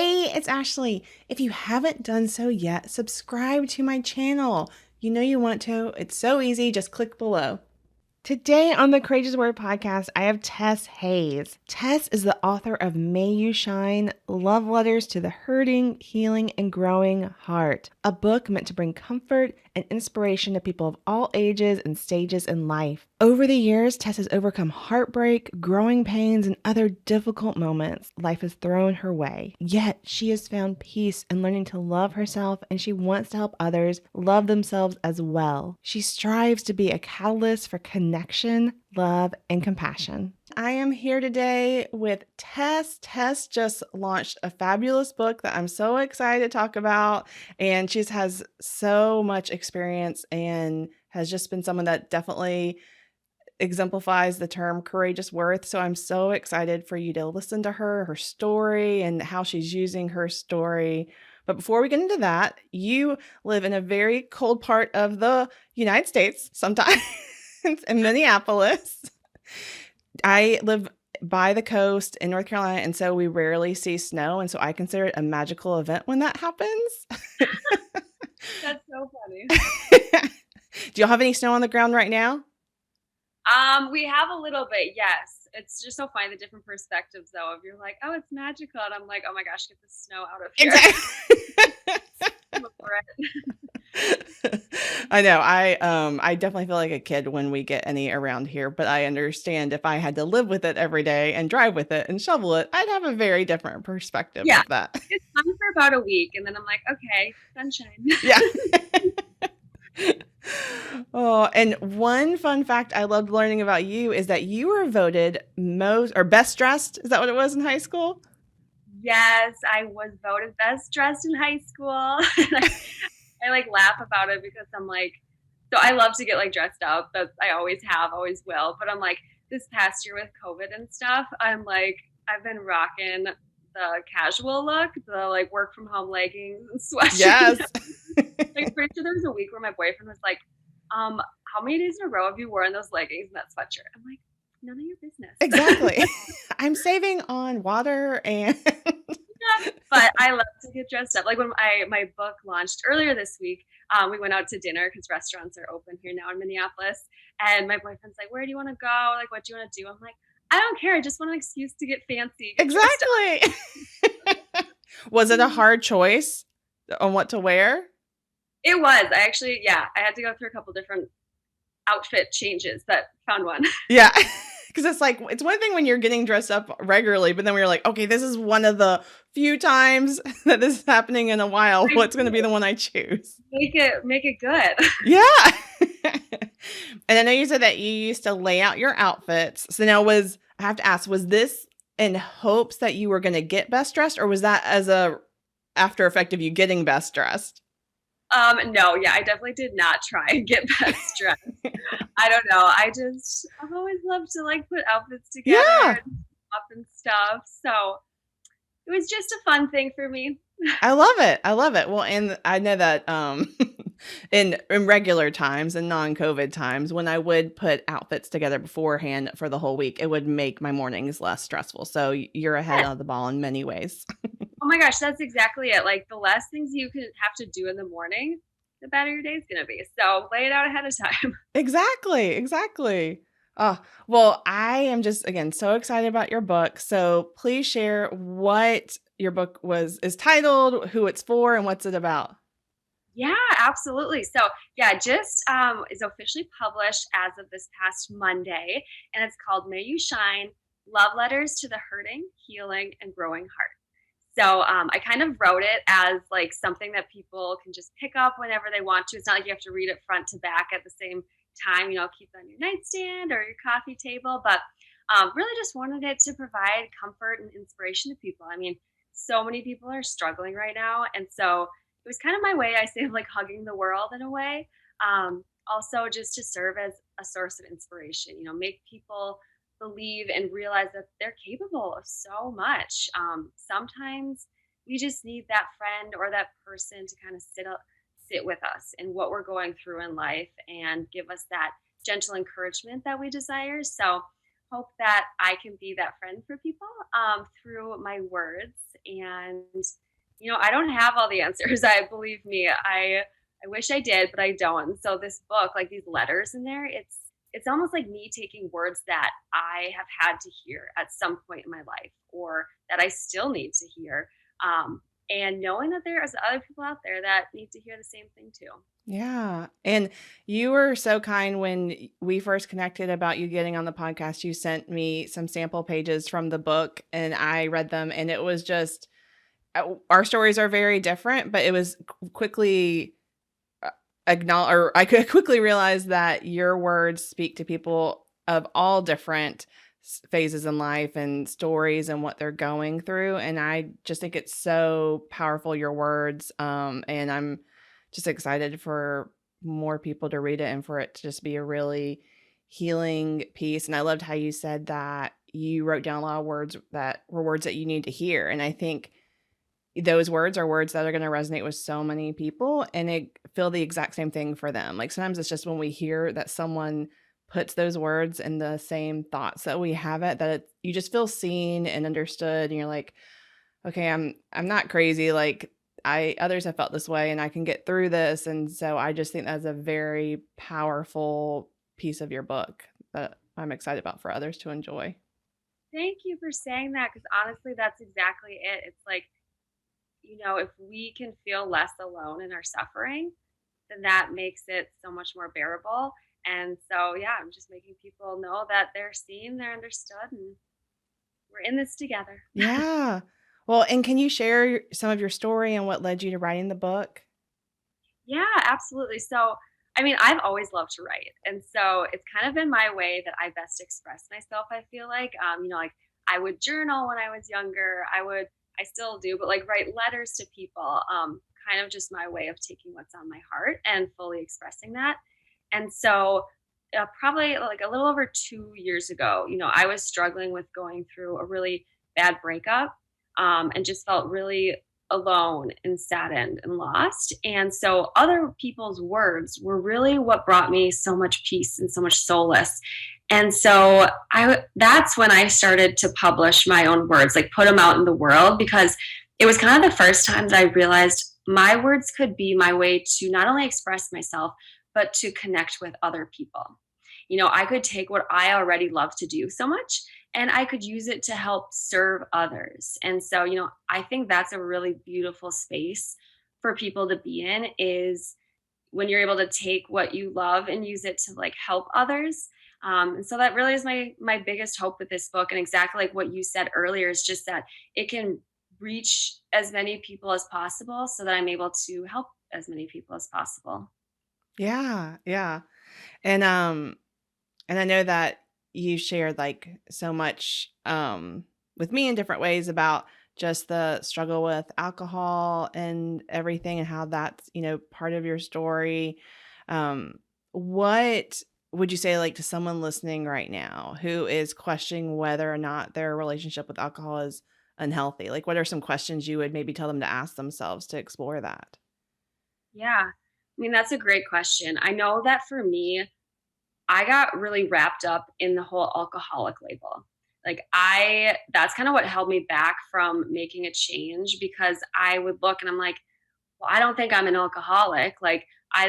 Hey, it's Ashley. If you haven't done so yet, subscribe to my channel. You know you want to. It's so easy. Just click below. Today on the Courageous Word podcast, I have Tess Hayes. Tess is the author of May You Shine, Love Letters to the Hurting, Healing, and Growing Heart, a book meant to bring comfort and inspiration to people of all ages and stages in life. Over the years, Tess has overcome heartbreak, growing pains, and other difficult moments life has thrown her way. Yet, she has found peace in learning to love herself, and she wants to help others love themselves as well. She strives to be a catalyst for connection, love, and compassion. I am here today with Tess. Tess just launched a fabulous book that I'm so excited to talk about, and she has so much experience and has just been someone that definitely exemplifies the term courageous worth. So I'm so excited for you to listen to her story, and how she's using her story. But before we get into that, you live in a very cold part of the United States, sometimes in Minneapolis. I live by the coast in North Carolina, and so we rarely see snow. And so I consider it a magical event when that happens. That's so funny. Do y'all have any snow on the ground right now? We have a little bit, yes. It's just so funny, the different perspectives though. If you're like, oh, it's magical, and I'm like, oh my gosh, get the snow out of here. Exactly. I'm over it. I know. I definitely feel like a kid when we get any around here, but I understand if I had to live with it every day and drive with it and shovel it, I'd have a very different perspective Yeah, of that. it's fun for about a week, and then I'm like, okay, sunshine. Yeah. Oh, and one fun fact I loved learning about you is that you were voted most or best dressed. Is that what it was in high school? Yes, I was voted best dressed in high school. I like laugh about it because I'm like, so I love to get like dressed up. That's I always have, always will. But I'm like, this past year with COVID and stuff, I'm like, I've been rocking the casual look, the like work from home leggings and sweatshirts. Yes. Like pretty sure there was a week where my boyfriend was like, how many days in a row have you worn those leggings and that sweatshirt? I'm like, none of your business. Exactly. I'm saving on water and But I love to get dressed up. Like when my book launched earlier this week, we went out to dinner because restaurants are open here now in Minneapolis. And my boyfriend's like, "Where do you want to go? Like, what do you want to do?" I'm like, "I don't care. I just want an excuse to get fancy, get dressed up." exactly. Was it a hard choice on what to wear? It was. I actually, yeah, I had to go through a couple different outfit changes, but found one. Yeah. Because it's like, it's one thing when you're getting dressed up regularly, but then we're like, okay, this is one of the few times that this is happening in a while. What's going to be the one I choose? Make it good. Yeah. And I know you said that you used to lay out your outfits. So now I have to ask, was this in hopes that you were going to get best dressed, or was that as a after effect of you getting best dressed? No, yeah, I definitely did not try and get best dressed. I don't know. I've always loved to like put outfits together Yeah. and up and stuff. So it was just a fun thing for me. I love it. I love it. Well, and I know that in regular times and non-COVID times, when I would put outfits together beforehand for the whole week, it would make my mornings less stressful. So you're ahead Yeah. of the ball in many ways. Oh my gosh, that's exactly it. Like the less things you can have to do in the morning, the better your day's gonna be. So lay it out ahead of time. Exactly. Exactly. Oh, well, I am just again so excited about your book. So please share what your book is titled, who it's for, and what's it about. Yeah, absolutely. So yeah, just is officially published as of this past Monday, and it's called May You Shine: Love Letters to the Hurting, Healing, and Growing Heart. So I kind of wrote it as like something that people can just pick up whenever they want to. It's not like you have to read it front to back at the same time. Keep it on your nightstand or your coffee table. But really just wanted it to provide comfort and inspiration to people. I mean, so many people are struggling right now. And so it was kind of my way, I say, of like hugging the world in a way. Also, just to serve as a source of inspiration, make people believe and realize that they're capable of so much. Sometimes we just need that friend or that person to kind of sit with us in what we're going through in life and give us that gentle encouragement that we desire. So hope that I can be that friend for people through my words And, I don't have all the answers. I believe me, I wish I did, but I don't. So this book, like these letters in there, it's almost like me taking words that I have had to hear at some point in my life or that I still need to hear. And knowing that there's other people out there that need to hear the same thing too. Yeah. And you were so kind when we first connected about you getting on the podcast. You sent me some sample pages from the book and I read them, and it was just our stories are very different, but it was quickly acknowledge, or I could quickly realize that your words speak to people of all different phases in life and stories and what they're going through. And I just think it's so powerful, your words. And I'm just excited for more people to read it and for it to just be a really healing piece. And I loved how you said that you wrote down a lot of words that were words that you need to hear. And I think those words are words that are going to resonate with so many people and it feel the exact same thing for them. Like sometimes it's just when we hear that someone puts those words in the same thoughts that we have it, that you just feel seen and understood. And you're like, okay, I'm not crazy. Like others have felt this way and I can get through this. And so I just think that's a very powerful piece of your book that I'm excited about for others to enjoy. Thank you for saying that because honestly, that's exactly it. It's like, if we can feel less alone in our suffering, then that makes it so much more bearable. And so, yeah, I'm just making people know that they're seen, they're understood, and we're in this together. Yeah. Well, and can you share some of your story and what led you to writing the book? Yeah, absolutely. So, I mean, I've always loved to write. And so it's kind of been my way that I best express myself, I feel like. Like I would journal when I was younger. I still do, but like write letters to people, kind of just my way of taking what's on my heart and fully expressing that. And so, probably like a little over 2 years ago, I was struggling with going through a really bad breakup, and just felt really alone and saddened and lost. And so other people's words were really what brought me so much peace and so much solace. And so that's when I started to publish my own words, like put them out in the world, because it was kind of the first time that I realized my words could be my way to not only express myself, but to connect with other people. I could take what I already love to do so much and I could use it to help serve others. And so, I think that's a really beautiful space for people to be in, is when you're able to take what you love and use it to like help others. And so that really is my biggest hope with this book. And exactly like what you said earlier, is just that it can reach as many people as possible so that I'm able to help as many people as possible. Yeah, yeah. And and I know that you shared like so much with me in different ways about just the struggle with alcohol and everything and how that's, part of your story. What would you say like to someone listening right now who is questioning whether or not their relationship with alcohol is unhealthy? Like what are some questions you would maybe tell them to ask themselves to explore that? Yeah. I mean, that's a great question. I know that for me, I got really wrapped up in the whole alcoholic label. Like that's kind of what held me back from making a change, because I would look and I'm like, well, I don't think I'm an alcoholic. Like I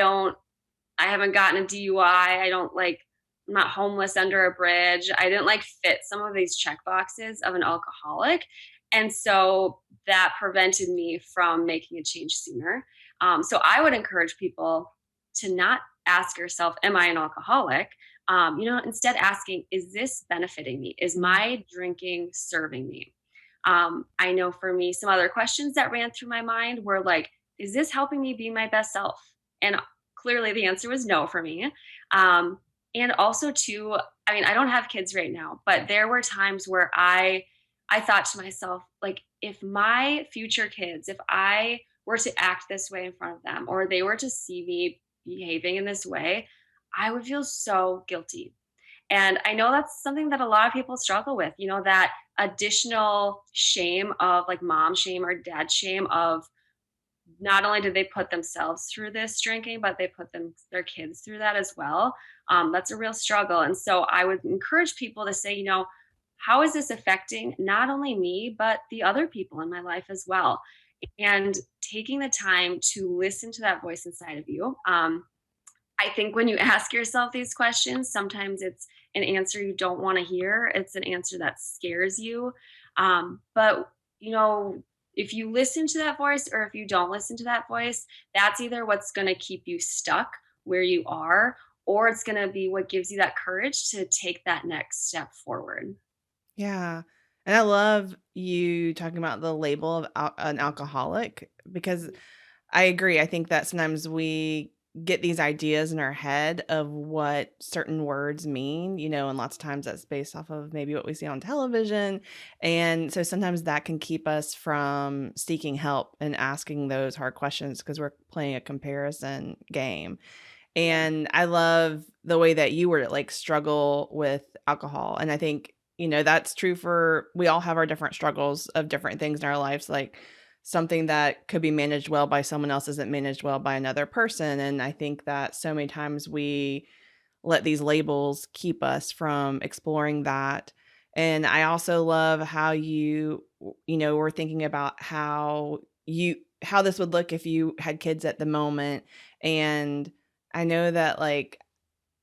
haven't gotten a DUI. I'm not homeless under a bridge. I didn't like fit some of these check boxes of an alcoholic. And so that prevented me from making a change sooner. So I would encourage people to not ask yourself, am I an alcoholic? Instead asking, is this benefiting me? Is my drinking serving me? I know for me, some other questions that ran through my mind were like, is this helping me be my best self? And clearly the answer was no for me. And also too, I mean, I don't have kids right now, but there were times where I thought to myself, like, if my future kids, if I were to act this way in front of them, or they were to see me behaving in this way, I would feel so guilty. And I know that's something that a lot of people struggle with, that additional shame of like mom shame or dad shame of, not only did they put themselves through this drinking, but they put their kids through that as well. That's a real struggle. And so I would encourage people to say, how is this affecting not only me, but the other people in my life as well? And taking the time to listen to that voice inside of you. I think when you ask yourself these questions, sometimes it's an answer you don't want to hear. It's an answer that scares you. But, you know, if you listen to that voice or if you don't listen to that voice, that's either what's going to keep you stuck where you are, or it's going to be what gives you that courage to take that next step forward. Yeah. And I love you talking about the label of an alcoholic because I agree. I think that sometimes we get these ideas in our head of what certain words mean, and lots of times that's based off of maybe what we see on television. And so sometimes that can keep us from seeking help and asking those hard questions because we're playing a comparison game. Yeah. And I love the way that you were like struggle with alcohol. And I think, that's true for we all have our different struggles of different things in our lives. Like something that could be managed well by someone else isn't managed well by another person. And I think that so many times we let these labels keep us from exploring that. And I also love how were thinking about how this would look if you had kids at the moment. And I know that like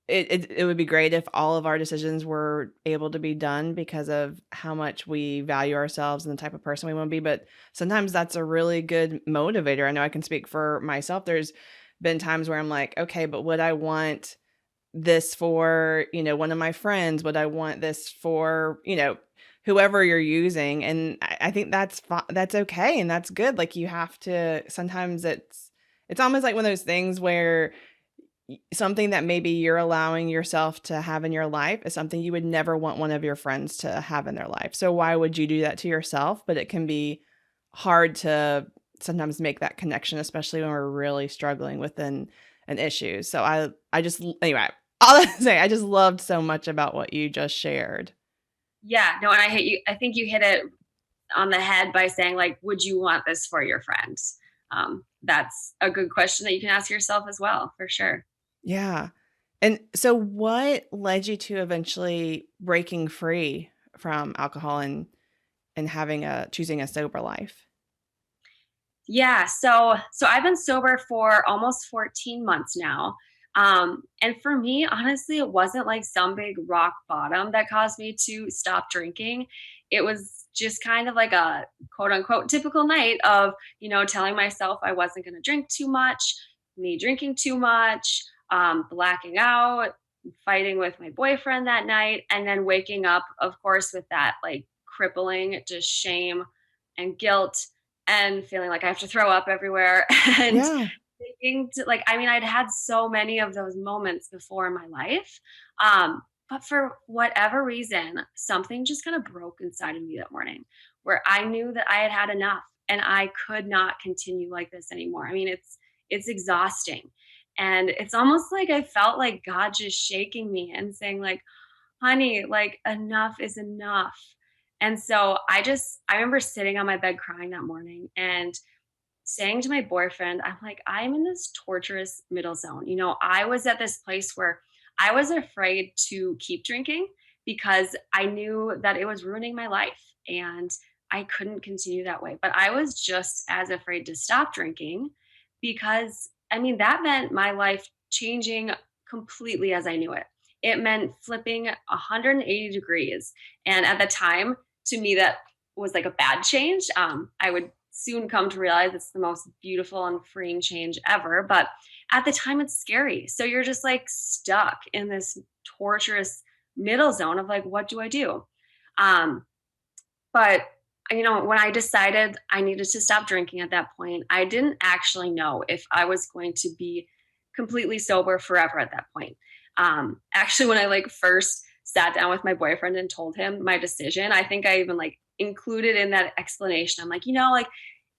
it would be great if all of our decisions were able to be done because of how much we value ourselves and the type of person we want to be, but sometimes that's a really good motivator. I know I can speak for myself. There's been times where I'm like, "Okay, but would I want this for, one of my friends? Would I want this for, whoever you're using?" And I think that's okay and that's good. Like you have to sometimes it's almost like one of those things where something that maybe you're allowing yourself to have in your life is something you would never want one of your friends to have in their life. So why would you do that to yourself? But it can be hard to sometimes make that connection, especially when we're really struggling with an issue. So I just anyway, all I say, I just loved so much about what you just shared. Yeah. No, and I think you hit it on the head by saying, like, would you want this for your friends? That's a good question that you can ask yourself as well, for sure. Yeah. And so what led you to eventually breaking free from alcohol and having a choosing a sober life? Yeah, so I've been sober for almost 14 months now. And for me, honestly, it wasn't like some big rock bottom that caused me to stop drinking. It was just kind of like a quote unquote typical night of, telling myself I wasn't going to drink too much, me drinking too much, blacking out, fighting with my boyfriend that night, and then waking up, of course, with that like crippling just shame and guilt and feeling like I have to throw up everywhere and Yeah. thinking to, like, I mean, I'd had so many of those moments before in my life. But for whatever reason, something just kind of broke inside of me that morning where I knew that I had had enough and I could not continue like this anymore. I mean, it's exhausting. And it's almost like I felt like God just shaking me and saying, like, honey, like enough is enough. And so I remember sitting on my bed crying that morning and saying to my boyfriend, I'm like, I'm in this torturous middle zone. I was at this place where I was afraid to keep drinking because I knew that it was ruining my life and I couldn't continue that way. But I was just as afraid to stop drinking because, I mean, that meant my life changing completely as I knew it. It meant flipping 180 degrees. And at the time, to me, that was like a bad change. I would soon come to realize it's the most beautiful and freeing change ever. But at the time, it's scary. So you're just like stuck in this torturous middle zone of like, what do I do? Um, but when I decided I needed to stop drinking at that point, I didn't actually know if I was going to be completely sober forever at that point. Actually, when I like first sat down with my boyfriend and told him my decision, I think I even like included in that explanation. I'm like, like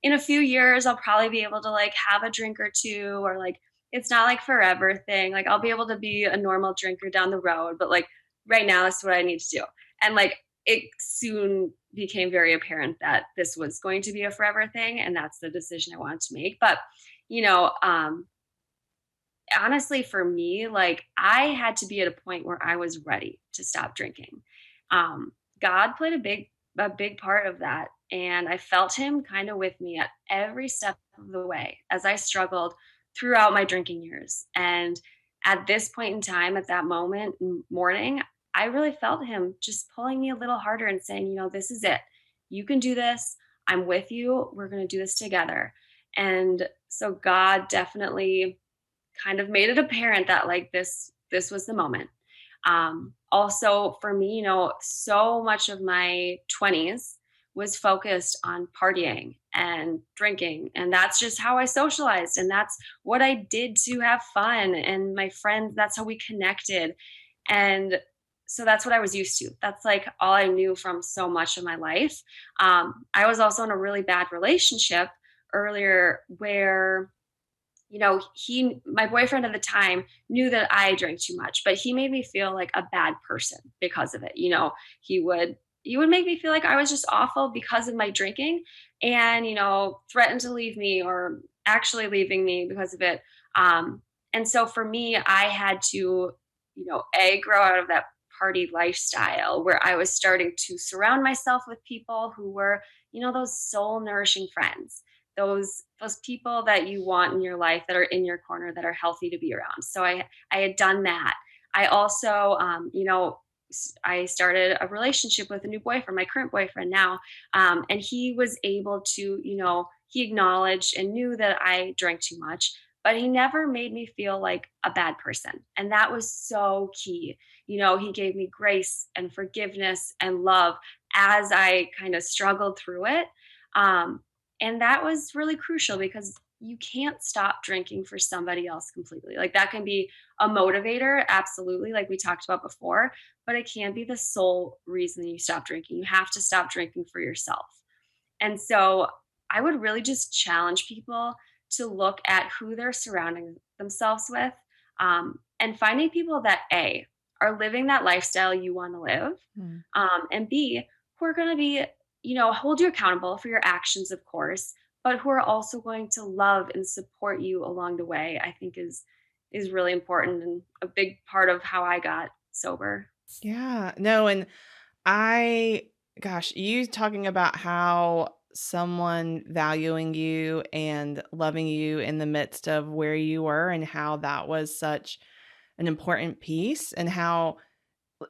in a few years, I'll probably be able to like have a drink or two, or like it's not like forever thing. Like I'll be able to be a normal drinker down the road, but like right now, this is what I need to do. And like it soon became very apparent that this was going to be a forever thing, and that's the decision I wanted to make. But you know, um, honestly, for me, like I had to be at a point where I was ready to stop drinking. God played a big part of that, and I felt him kind of with me at every step of the way as I struggled throughout my drinking years. And at this point in time, at that morning, I really felt him just pulling me a little harder and saying, this is it. You can do this. I'm with you. We're going to do this together. And so God definitely kind of made it apparent that like this was the moment. Also for me, so much of my 20s was focused on partying and drinking, and that's just how I socialized, and that's what I did to have fun, and my friends, that's how we connected. And so that's what I was used to. That's like all I knew from so much of my life. I was also in a really bad relationship earlier where my boyfriend at the time knew that I drank too much, but he made me feel like a bad person because of it. He would make me feel like I was just awful because of my drinking, and threatened to leave me or actually leaving me because of it. And so for me, I had to, grow out of that party lifestyle where I was starting to surround myself with people who were, those soul nourishing friends, those people that you want in your life, that are in your corner, that are healthy to be around. So I had done that. I also I started a relationship with a new boyfriend, my current boyfriend now, and he was able to, he acknowledged and knew that I drank too much, but he never made me feel like a bad person, and that was so key. He gave me grace and forgiveness and love as I kind of struggled through it. Um, and that was really crucial because you can't stop drinking for somebody else completely. Like that can be a motivator, absolutely, like we talked about before, but it can't be the sole reason you stop drinking. You have to stop drinking for yourself. And so I would really just challenge people to look at who they're surrounding themselves with, and finding people that A, are living that lifestyle you want to live, Mm. and B, who are going to be, hold you accountable for your actions, of course, but who are also going to love and support you along the way, I think is really important and a big part of how I got sober. Yeah. No, and I gosh, you talking about how someone valuing you and loving you in the midst of where you were and how that was such an important piece and how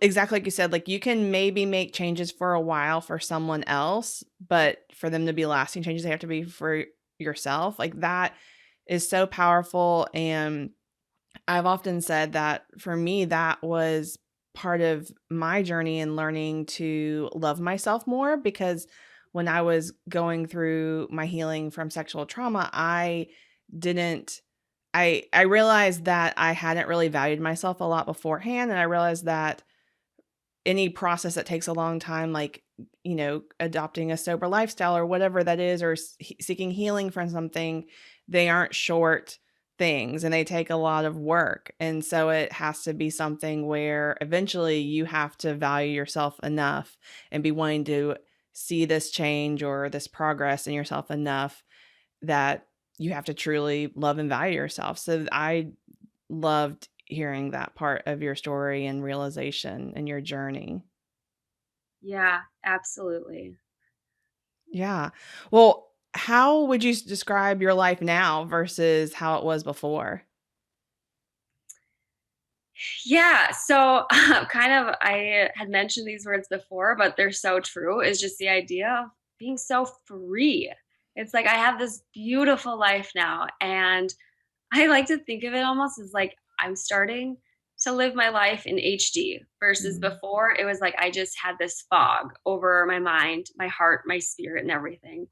exactly like you said, like you can maybe make changes for a while for someone else, but for them to be lasting changes, they have to be for yourself. Like that is so powerful. And I've often said that for me, that was part of my journey in learning to love myself more because when I was going through my healing from sexual trauma, didn't I realized that I hadn't really valued myself a lot beforehand, and I realized that any process that takes a long time, like, adopting a sober lifestyle or whatever that is, or seeking healing from something, they aren't short things and they take a lot of work. And so it has to be something where eventually you have to value yourself enough and be willing to see this change or this progress in yourself enough that you have to truly love and value yourself. So I loved hearing that part of your story and realization and your journey. Yeah, absolutely. Yeah. Well, how would you describe your life now versus how it was before? Yeah, so kind of I had mentioned these words before, but they're so true, is just the idea of being so free. It's like I have this beautiful life now, and I like to think of it almost as like I'm starting to live my life in HD versus Mm. before it was like I just had this fog over my mind, my heart, my spirit, and everything.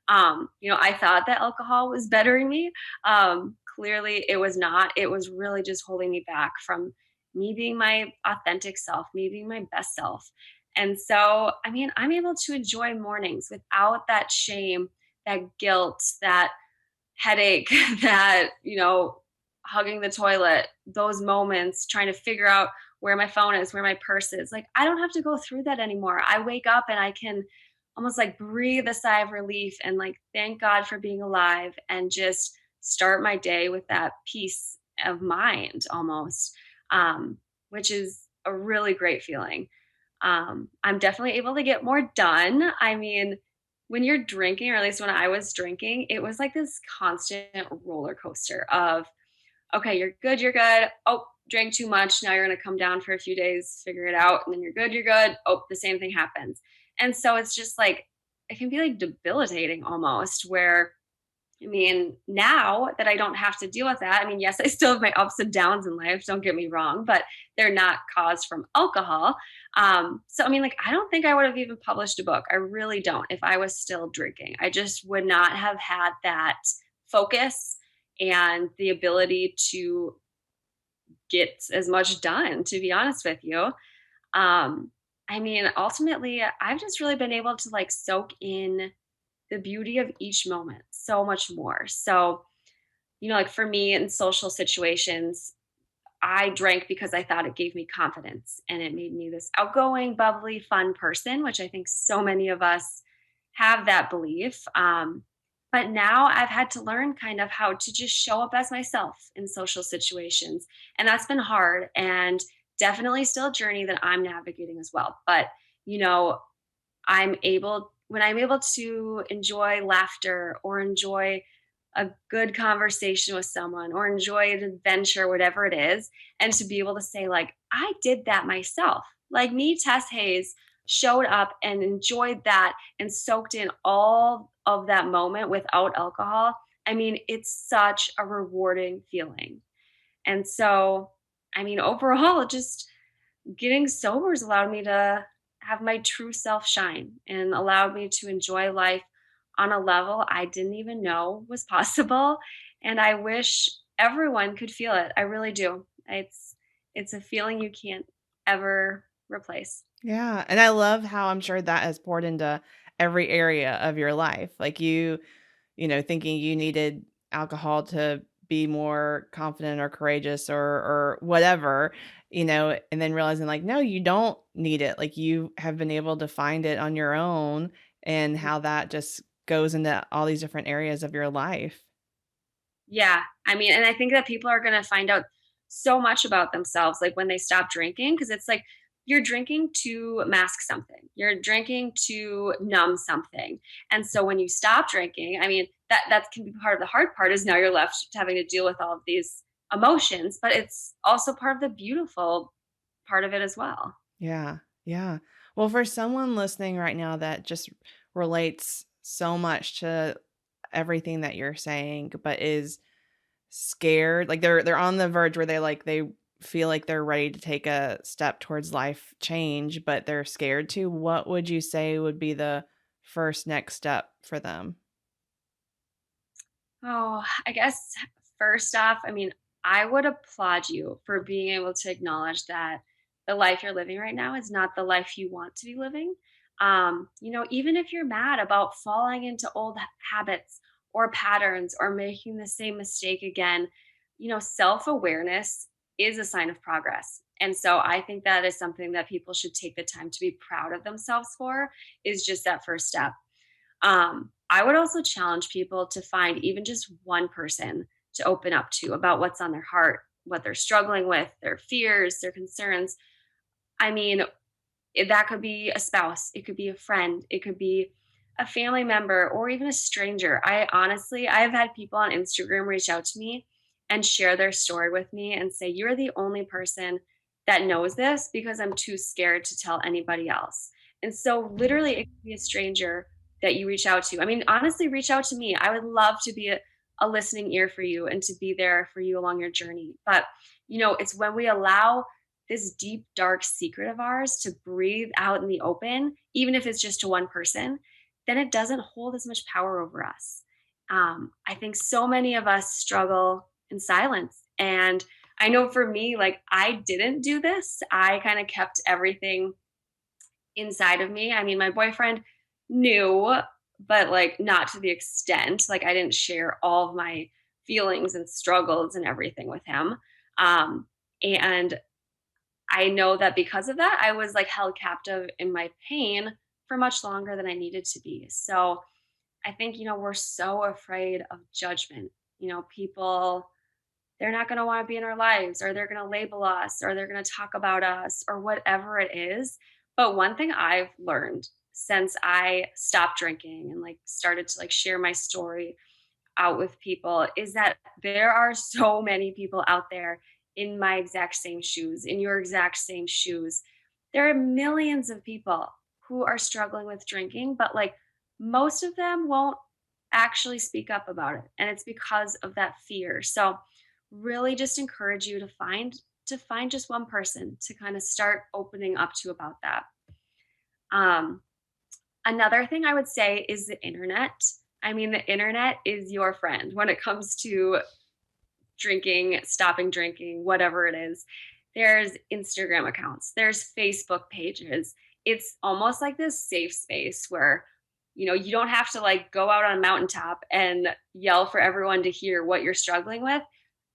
I thought that alcohol was bettering me. Clearly, it was not. It was really just holding me back from me being my authentic self, me being my best self. And so, I mean, I'm able to enjoy mornings without that shame, that guilt, that headache, that, hugging the toilet, those moments, trying to figure out where my phone is, where my purse is. Like, I don't have to go through that anymore. I wake up and I can almost like breathe a sigh of relief and like thank God for being alive and just start my day with that peace of mind almost, which is a really great feeling. I'm definitely able to get more done. I mean, when you're drinking, or at least when I was drinking, it was like this constant roller coaster of, okay, you're good, you're good. Oh, drank too much. Now you're going to come down for a few days, figure it out. And then you're good, you're good. Oh, the same thing happens. And so it's just like, it can be like debilitating almost, where I mean, now that I don't have to deal with that, I mean, yes, I still have my ups and downs in life, don't get me wrong, but they're not caused from alcohol. So, I mean, like, I don't think I would have even published a book. I really don't if I was still drinking. I just would not have had that focus and the ability to get as much done, to be honest with you. I mean, ultimately, I've just really been able to like soak in the beauty of each moment so much more. So, like for me in social situations, I drank because I thought it gave me confidence and it made me this outgoing, bubbly, fun person, which I think so many of us have that belief. But now I've had to learn kind of how to just show up as myself in social situations. And that's been hard and definitely still a journey that I'm navigating as well. But, you know, when I'm able to enjoy laughter or enjoy a good conversation with someone or enjoy an adventure, whatever it is, and to be able to say, like, I did that myself. Like me, Tess Hayes, showed up and enjoyed that and soaked in all of that moment without alcohol. I mean, it's such a rewarding feeling. And so, I mean, overall, just getting sober has allowed me to have my true self shine and allowed me to enjoy life on a level I didn't even know was possible. And I wish everyone could feel it. I really do. It's a feeling you can't ever replace. Yeah, and I love how I'm sure that has poured into every area of your life. Like thinking you needed alcohol to be more confident or courageous or whatever, and then realizing like, no, you don't need it. Like you have been able to find it on your own and how that just goes into all these different areas of your life. Yeah. I mean, and I think that people are going to find out so much about themselves like when they stop drinking, because it's like you're drinking to mask something. You're drinking to numb something. And so when you stop drinking, I mean, that can be part of the hard part is now you're left having to deal with all of these emotions, but it's also part of the beautiful part of it as well. Yeah. Yeah. Well, for someone listening right now that just relates so much to everything that you're saying, but is scared, like they're on the verge where they feel like they're ready to take a step towards life change, but they're scared to, what would you say would be the first next step for them? Oh, I guess first off, I mean, I would applaud you for being able to acknowledge that the life you're living right now is not the life you want to be living. Even if you're mad about falling into old habits or patterns or making the same mistake again, self awareness is a sign of progress. And so I think that is something that people should take the time to be proud of themselves for, is just that first step. I would also challenge people to find even just one person to open up to about what's on their heart, what they're struggling with, their fears, their concerns. I mean, that could be a spouse, it could be a friend, it could be a family member, or even a stranger. I've had people on Instagram reach out to me and share their story with me and say, "You're the only person that knows this because I'm too scared to tell anybody else." And so, literally, it could be a stranger that you reach out to. I mean, honestly, reach out to me. I would love to be a listening ear for you and to be there for you along your journey. But, it's when we allow this deep, dark secret of ours to breathe out in the open, even if it's just to one person, then it doesn't hold as much power over us. I think so many of us struggle in silence. And I know for me, like, I didn't do this. I kind of kept everything inside of me. I mean, my boyfriend knew, but like not to the extent. Like, I didn't share all of my feelings and struggles and everything with him. And I know that because of that, I was like held captive in my pain for much longer than I needed to be. So I think, we're so afraid of judgment. People, they're not going to want to be in our lives, or they're going to label us, or they're going to talk about us, or whatever it is. But one thing I've learned since I stopped drinking and like started to like share my story out with people is that there are so many people out there in my exact same shoes, in your exact same shoes. There are millions of people who are struggling with drinking, but like most of them won't actually speak up about it. And it's because of that fear. So really just encourage you to find just one person to kind of start opening up to about that. Um, Another thing I would say is the internet. I mean, the internet is your friend when it comes to drinking, stopping drinking, whatever it is. There's Instagram accounts, there's Facebook pages. It's almost like this safe space where, you don't have to like go out on a mountaintop and yell for everyone to hear what you're struggling with.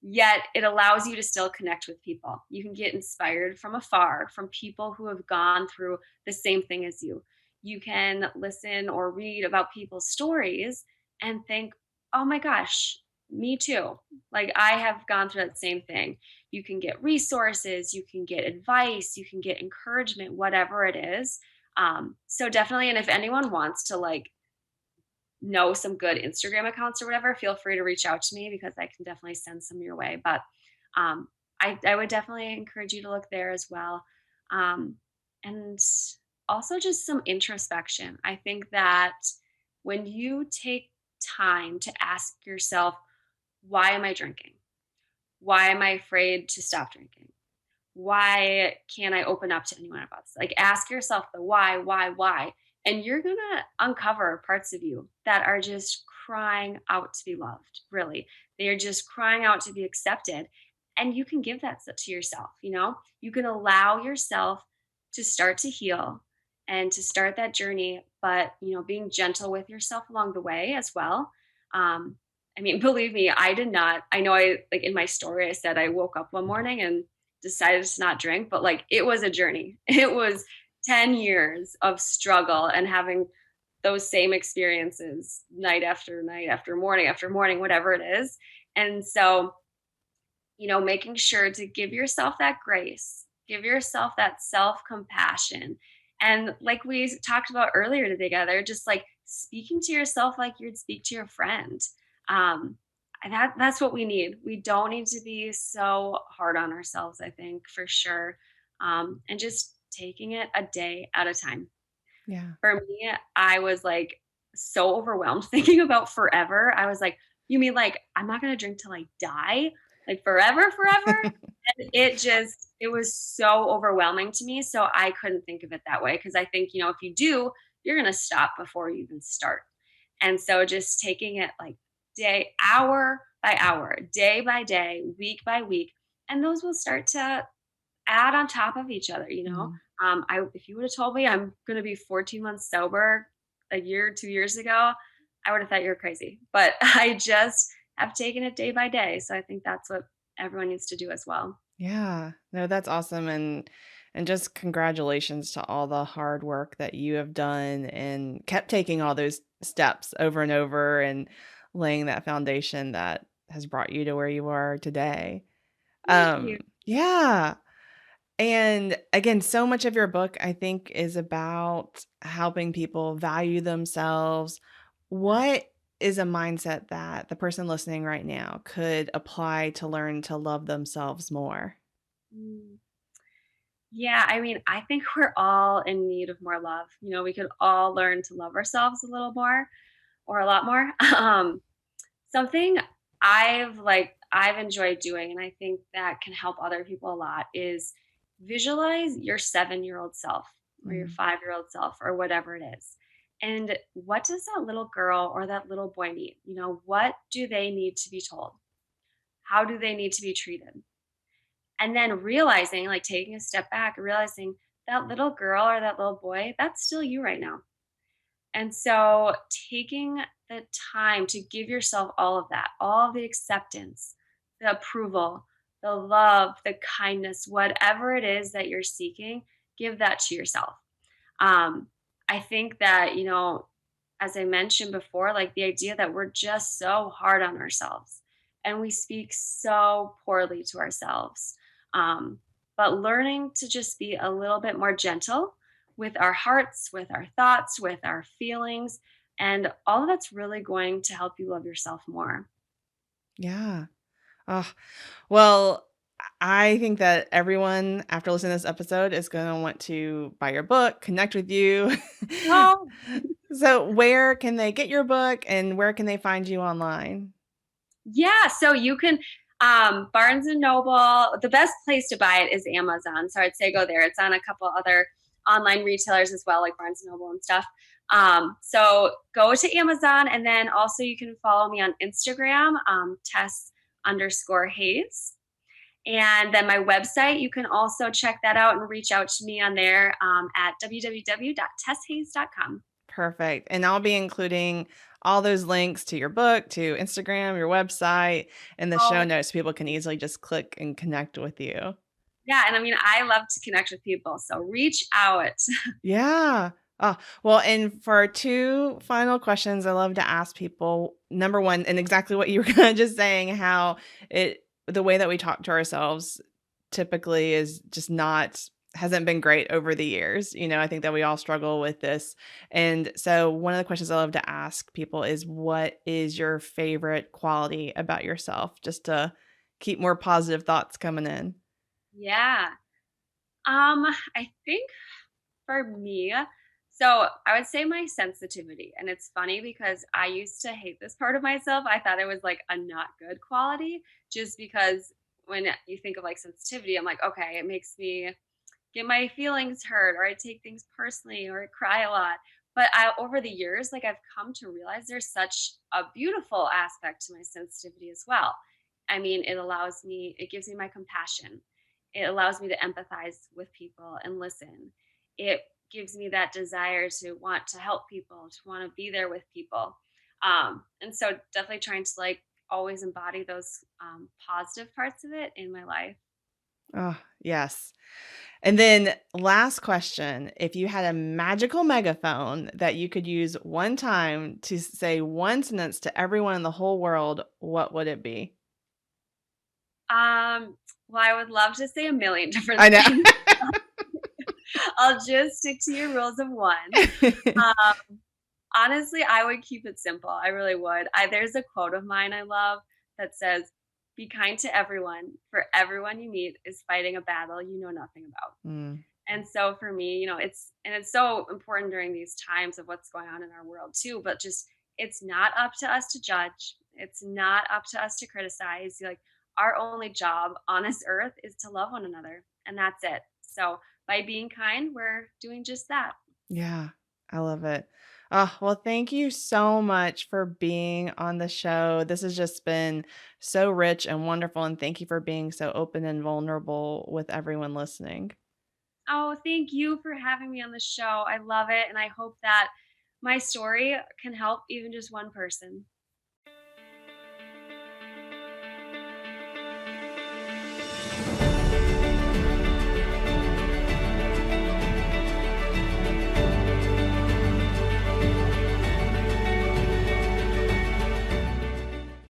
Yet it allows you to still connect with people. You can get inspired from afar from people who have gone through the same thing as you. You can listen or read about people's stories and think, oh my gosh, me too. Like I have gone through that same thing. You can get resources, you can get advice, you can get encouragement, whatever it is. So definitely, and if anyone wants to like know some good Instagram accounts or whatever, feel free to reach out to me because I can definitely send some your way. But I would definitely encourage you to look there as well. Um, and also just some introspection. I think that when you take time to ask yourself, why am I drinking? Why am I afraid to stop drinking? Why can't I open up to anyone about this? Like ask yourself the why? And you're gonna uncover parts of you that are just crying out to be loved, really. They are just crying out to be accepted. And you can give that to yourself. You can allow yourself to start to heal and to start that journey, but being gentle with yourself along the way as well. Um, I mean, believe me, I did not. I know I like in my story, I said I woke up one morning and decided to not drink, but like it was a journey. It was 10 years of struggle and having those same experiences night after morning, whatever it is. And so, making sure to give yourself that grace, give yourself that self compassion. And like we talked about earlier together, just like speaking to yourself like you'd speak to your friend. Um, that's what we need. We don't need to be so hard on ourselves, I think, for sure. And just taking it a day at a time. Yeah. For me, I was like so overwhelmed thinking about forever. I was like, you mean like I'm not gonna drink till I die? Like forever, forever? And it was so overwhelming to me. So I couldn't think of it that way. Cause I think, if you do, you're gonna stop before you even start. And so just taking it like hour by hour, day by day, week by week, and those will start to add on top of each other. Mm. If you would have told me I'm going to be 14 months sober a year, 2 years ago, I would have thought you were crazy. But I just have taken it day by day. So I think that's what everyone needs to do as well. Yeah. No, that's awesome, and just congratulations to all the hard work that you have done and kept taking all those steps over and over and laying that foundation that has brought you to where you are today. Thank you. Yeah. And again, so much of your book, I think, is about helping people value themselves. What is a mindset that the person listening right now could apply to learn to love themselves more? Mm. Yeah, I mean, I think we're all in need of more love. We could all learn to love ourselves a little more or a lot more. Something I've enjoyed doing, and I think that can help other people a lot, is visualize your 7-year-old self or your Mm, 5-year-old self or whatever it is. And what does that little girl or that little boy need? What do they need to be told? How do they need to be treated? And then realizing, like taking a step back, realizing that little girl or that little boy, that's still you right now. And so taking the time to give yourself all of that, all of the acceptance, the approval, the love, the kindness, whatever it is that you're seeking, give that to yourself. Um, I think that, as I mentioned before, like the idea that we're just so hard on ourselves and we speak so poorly to ourselves. Um, but learning to just be a little bit more gentle with our hearts, with our thoughts, with our feelings. And all of that's really going to help you love yourself more. Yeah. Oh, well, I think that everyone after listening to this episode is going to want to buy your book, connect with you. Oh, So, where can they get your book and where can they find you online? yeah, so you can Barnes and Noble, the best place to buy it is Amazon. So I'd say go there. It's on a couple other online retailers as well, like Barnes and Noble and stuff. So go to Amazon, and then also you can follow me on Instagram, Tess_Hayes. And then my website, you can also check that out and reach out to me on there at www.tesshayes.com. Perfect. And I'll be including all those links to your book, to Instagram, your website, and the show Oh, notes so people can easily just click and connect with you. yeah. And I mean, I love to connect with people. So reach out. Yeah. Oh, well, and for 2 final questions, I love to ask people, number 1, and exactly what you were kinda just saying, how the way that we talk to ourselves typically is just not hasn't been great over the years. I think that we all struggle with this. And so one of the questions I love to ask people is, what is your favorite quality about yourself? Just to keep more positive thoughts coming in. Yeah. I think for me, so I would say my sensitivity. And it's funny because I used to hate this part of myself. I thought it was like a not good quality just because when you think of like sensitivity, I'm like, okay, it makes me get my feelings hurt, or I take things personally, or I cry a lot. But over the years, like I've come to realize there's such a beautiful aspect to my sensitivity as well. I mean, it gives me my compassion. It allows me to empathize with people and listen. It gives me that desire to want to help people, to want to be there with people. And so definitely trying to like always embody those positive parts of it in my life. Oh, yes. And then last question, if you had a magical megaphone that you could use one time to say one sentence to everyone in the whole world, what would it be? Um, well, I would love to say a million different I know. things. I'll just stick to your rules of one. Um, Honestly, I would keep it simple. I really would. There's a quote of mine I love that says, "Be kind to everyone, for everyone you meet is fighting a battle you know nothing about." Mm, And so for me, it's so important during these times of what's going on in our world too, but just it's not up to us to judge. It's not up to us to criticize. Like our only job on this earth is to love one another, and that's it. So by being kind, we're doing just that. yeah, I love it. Oh, well, thank you so much for being on the show. This has just been so rich and wonderful. And thank you for being so open and vulnerable with everyone listening. Oh, thank you for having me on the show. I love it, and I hope that my story can help even just one person.